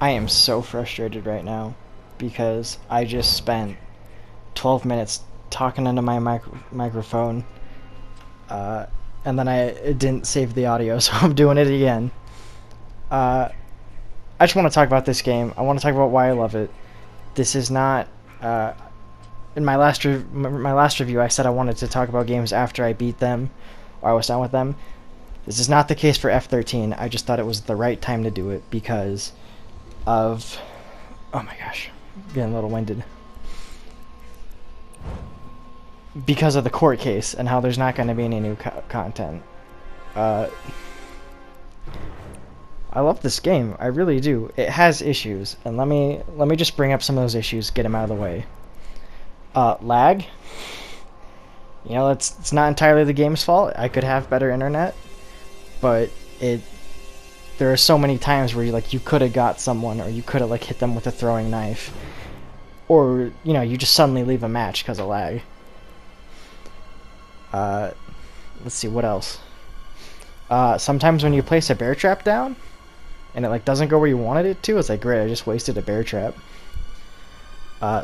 I am so frustrated right now because I just spent 12 minutes talking into my microphone, uh, and then it didn't save the audio, so I'm doing it again. Uh, I just want to talk about this game. I want to talk about why I love it. This is not. In my last review, I said I wanted to talk about games after I beat them, or I was done with them. This is not the case for F13. I just thought it was the right time to do it because of. Oh my gosh, getting a little winded. Because of the court case and how there's not going to be any new content. I love this game. I really do. It has issues, and let me just bring up some of those issues, get them out of the way. Lag. You know, it's not entirely the game's fault. I could have better internet, but there are so many times where you could have got someone, or you could have hit them with a throwing knife, or you just suddenly leave a match because of lag. Let's see what else. Sometimes when you place a bear trap down and it doesn't go where you wanted it to, it's great, I just wasted a bear trap.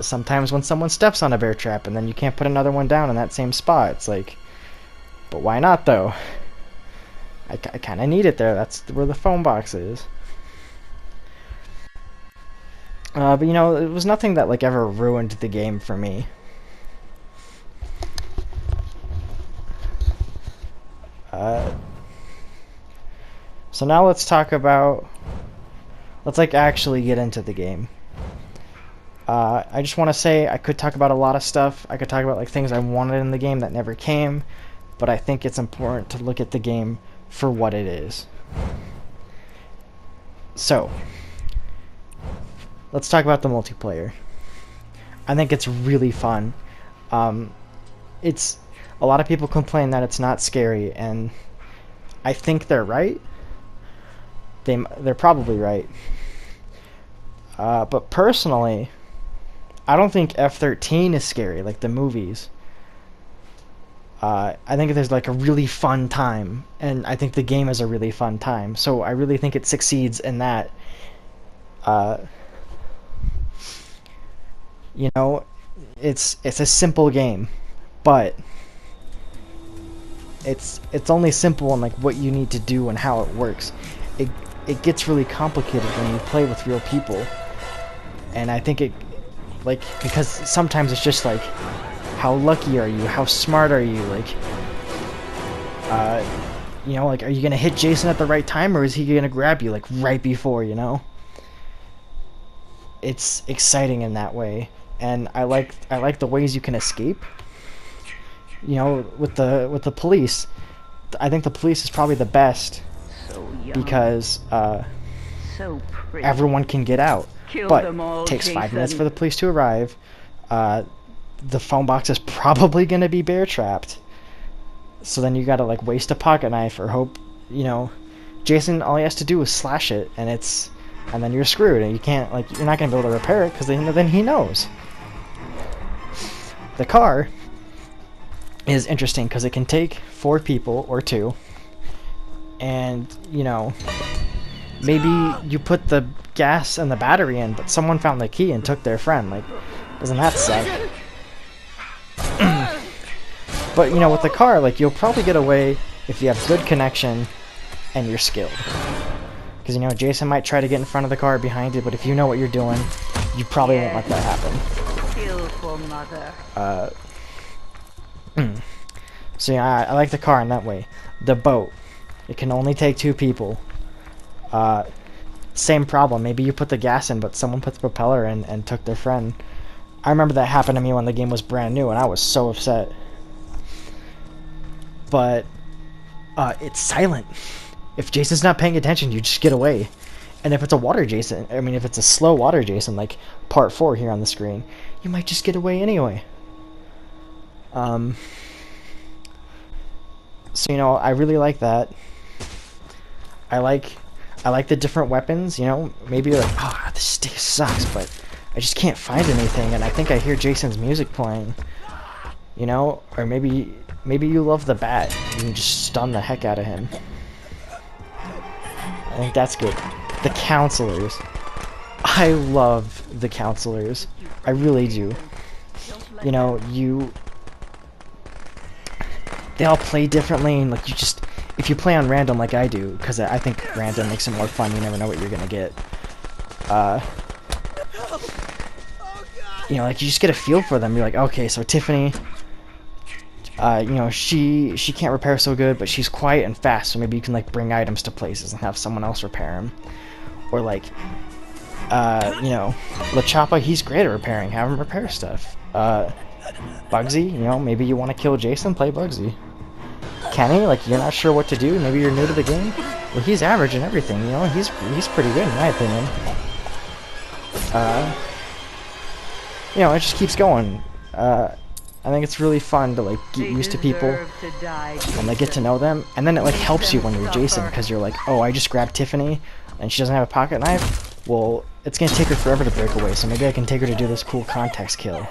Sometimes when someone steps on a bear trap and then you can't put another one down in that same spot, it's but why not though? I kind of need it there. That's where the phone box is. But it was nothing that ever ruined the game for me. So now let's talk about. Let's actually get into the game. I just want to say I could talk about a lot of stuff. I could talk about things I wanted in the game that never came, but I think it's important to look at the game for what it is. So, let's talk about the multiplayer. I think it's really fun. It's a lot of people complain that it's not scary, and I think they're right. They're probably right. But personally, I don't think F13 is scary like the movies. I think there's a really fun time, and I think the game is a really fun time. So I really think it succeeds in that. It's a simple game, but it's only simple in what you need to do and how it works. It gets really complicated when you play with real people, and I think because sometimes it's just how lucky are you, how smart are you, are you gonna hit Jason at the right time, or is he gonna grab you right before? It's exciting in that way, and I like the ways you can escape. With the police, I think the police is probably the best because so everyone can get out. But it takes 5 minutes for the police to arrive. The phone box is probably going to be bear trapped. So then you got to waste a pocket knife or hope, Jason, all he has to do is slash it, and then you're screwed, and you can't you're not going to be able to repair it because then he knows. The car is interesting because it can take 4 people or 2, and maybe you put the gas and the battery in, but someone found the key and took their friend. Doesn't that suck? But with the car, you'll probably get away if you have good connection and you're skilled. Because Jason might try to get in front of the car behind it, but if you know what you're doing, you probably won't let that happen. Kill for mother. So yeah, I like the car in that way. The boat, it can only take 2 people. Same problem. Maybe you put the gas in, but someone put the propeller in and took their friend. I remember that happened to me when the game was brand new, and I was so upset. But it's silent. If Jason's not paying attention, you just get away. And if it's a water Jason, if it's a slow water Jason, like part 4 here on the screen, you might just get away anyway. So I really like that. I like the different weapons. Maybe you're like, this stick sucks, but I just can't find anything, and I think I hear Jason's music playing. Or maybe you love the bat. You can just stun the heck out of him. I think that's good. The counselors. I love the counselors. I really do. You know, they all play differently, and like you just, if you play on random like I do, because I think random makes it more fun. You never know what you're gonna get. You know, like you just get a feel for them. You're like, okay, so Tiffany, you know, she can't repair so good, but she's quiet and fast, so maybe you can like bring items to places and have someone else repair them. Or like, you know, LaChapa, he's great at repairing. Have him repair stuff. Bugsy, you know, maybe you want to kill Jason, play Bugsy. Kenny, like you're not sure what to do, maybe you're new to the game. Well, he's average in everything, you know, he's pretty good in my opinion. You know, it just keeps going. I think it's really fun to like get used to people and like get to know them, and then it like helps you when you're Jason, because you're like, oh, I just grabbed Tiffany and she doesn't have a pocket knife. Well, it's gonna take her forever to break away, so maybe I can take her to do this cool context kill.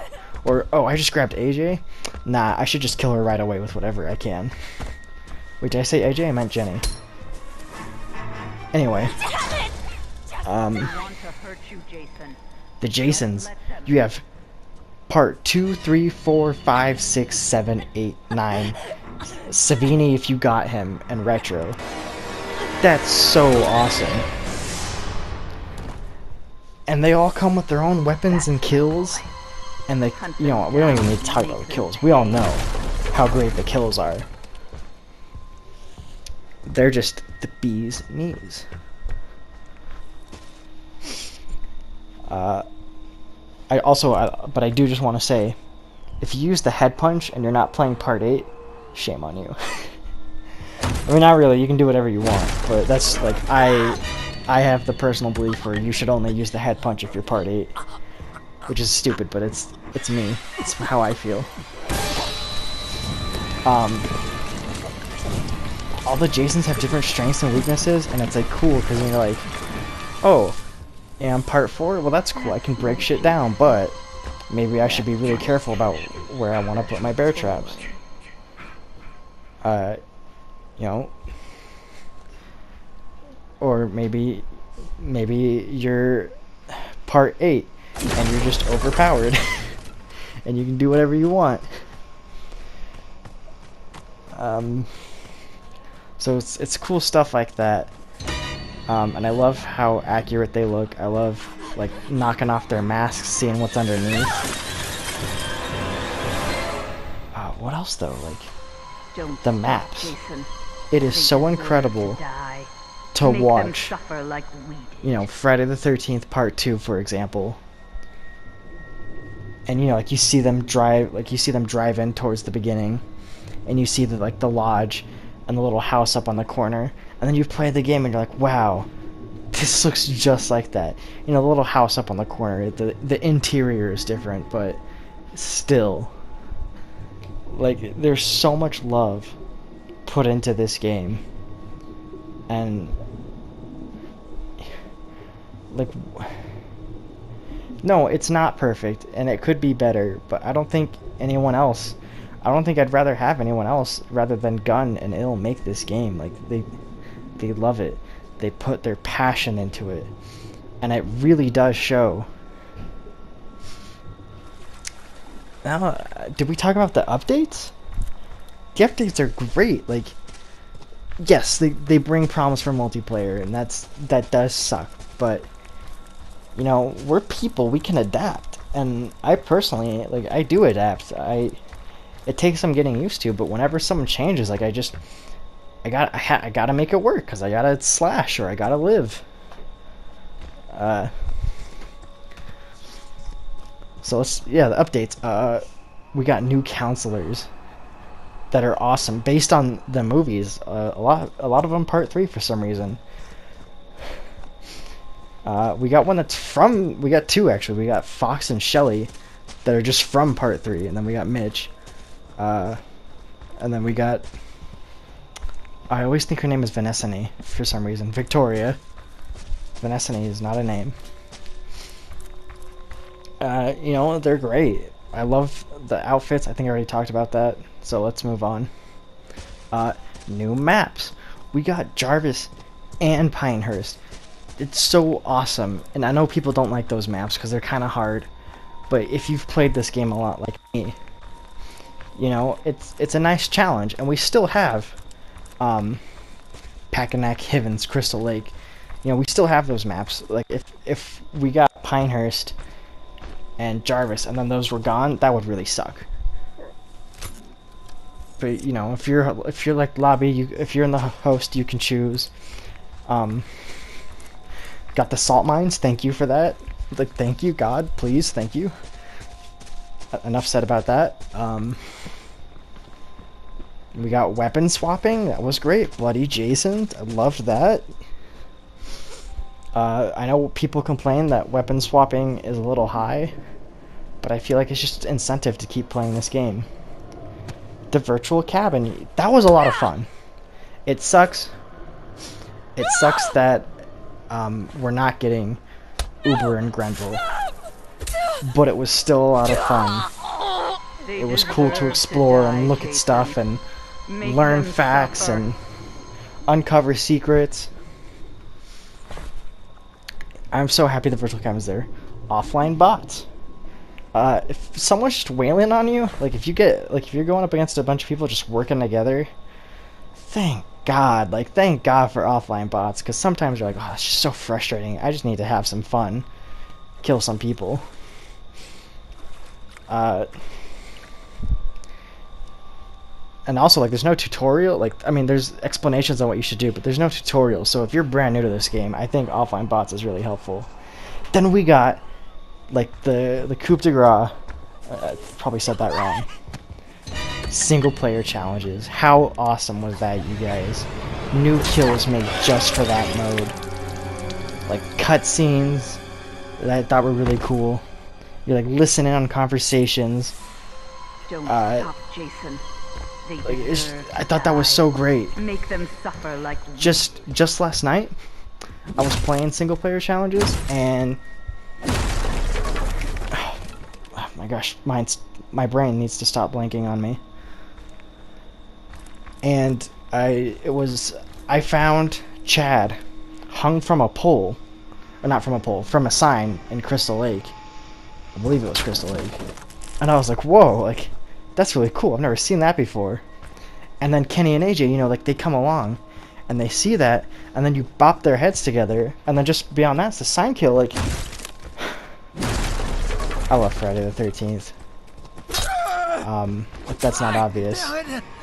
Or, oh, I just grabbed AJ? Nah, I should just kill her right away with whatever I can. Wait, did I say AJ? I meant Jenny. Anyway. The Jasons. You have part 2, 3, 4, 5, 6, 7, 8, 9. Savini if you got him, and Retro. That's so awesome. And they all come with their own weapons and kills. And they, you know, we don't even need to talk about the kills. We all know how great the kills are. They're just the bee's knees. But I do just want to say, if you use the head punch and you're not playing part 8, shame on you. I mean, not really. You can do whatever you want, but that's like I have the personal belief where you should only use the head punch if you're part 8, which is stupid, but it's me. It's how I feel. All the Jasons have different strengths and weaknesses, and it's like cool because you're like, oh, yeah, I'm part 4. Well, that's cool. I can break shit down, but maybe I should be really careful about where I want to put my bear traps. You know, or maybe you're part 8 and you're just overpowered and you can do whatever you want. So it's cool stuff like that. And I love how accurate they look. I love like knocking off their masks, seeing what's underneath. What else though? Like the maps. It is so incredible to watch. You know, Friday the 13th Part 2, for example. And you know, like you see them drive in towards the beginning, and you see the lodge and the little house up on the corner, and then you play the game and you're like, wow, this looks just like that. You know, the little house up on the corner, the interior is different, but still, like, there's so much love put into this game, and like, no, it's not perfect, and it could be better, but I don't think I'd rather have anyone else rather than Gun and Ill make this game. Like, they love it. They put their passion into it, and it really does show. Now, did we talk about the updates? The updates are great. Like, yes, they bring problems for multiplayer, and that does suck, but you know, we're people, we can adapt. And I personally, like, I do adapt. It takes some getting used to, but whenever something changes, like, I gotta make it work, because I gotta slash, or I gotta live. So the updates. We got new counselors that are awesome, based on the movies. A lot of them Part 3 for some reason. We got we got 2 actually. We got Fox and Shelly that are just from Part 3, and then we got Mitch. And then we got, I always think her name is Vanessa for some reason. Victoria. Vanessa is not a name. You know, they're great. I love the outfits. I think I already talked about that, so let's move on. New maps. We got Jarvis and Pinehurst. it's so awesome. And I know people don't like those maps because they're kind of hard. But if you've played this game a lot like me, you know, it's a nice challenge. And we still have Packanack, Hivens, Crystal Lake. You know, we still have those maps. Like, if we got Pinehurst and Jarvis and then those were gone, that would really suck. But, you know, if you're like lobby, if you're in the host, you can choose. Got the salt mines, thank you for that. Like, thank you, God, please, thank you. Enough said about that. We got weapon swapping, that was great. Bloody Jason, I loved that. I know people complain that weapon swapping is a little high, but I feel like it's just incentive to keep playing this game. The virtual cabin, that was a lot of fun. It sucks that we're not getting Uber and Grenville, but it was still a lot of fun. It was cool to explore and look at stuff and learn facts and uncover secrets. I'm so happy the virtual cabin is there. Offline bots. If someone's just wailing on you, like if you're going up against a bunch of people just working together, thank God for offline bots, because sometimes you're like, oh, it's just so frustrating. I just need to have some fun, kill some people. And also, like, there's no tutorial. Like, I mean, there's explanations on what you should do, but there's no tutorial. So if you're brand new to this game, I think offline bots is really helpful. Then we got, like, the coup de grace. I probably said that wrong. Single player challenges. How awesome was that, you guys? New kills made just for that mode. Like, cutscenes that I thought were really cool. You're, like, listening on conversations. Don't stop, Jason. Like, I thought that was so great. Make them suffer like just last night, I was playing single player challenges, and oh my gosh, my brain needs to stop blanking on me. And I found Chad hung from a pole, or not from a pole, from a sign in Crystal Lake. I believe it was Crystal Lake, and I was like, whoa, like, that's really cool. I've never seen that before. And then Kenny and AJ, you know, like, they come along and they see that, and then you bop their heads together, and then just beyond that, it's a sign kill. Like, I love Friday the 13th. If that's not obvious,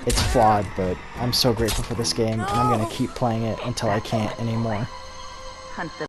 it's flawed, but I'm so grateful for this game, and I'm gonna keep playing it until I can't anymore. Hunt them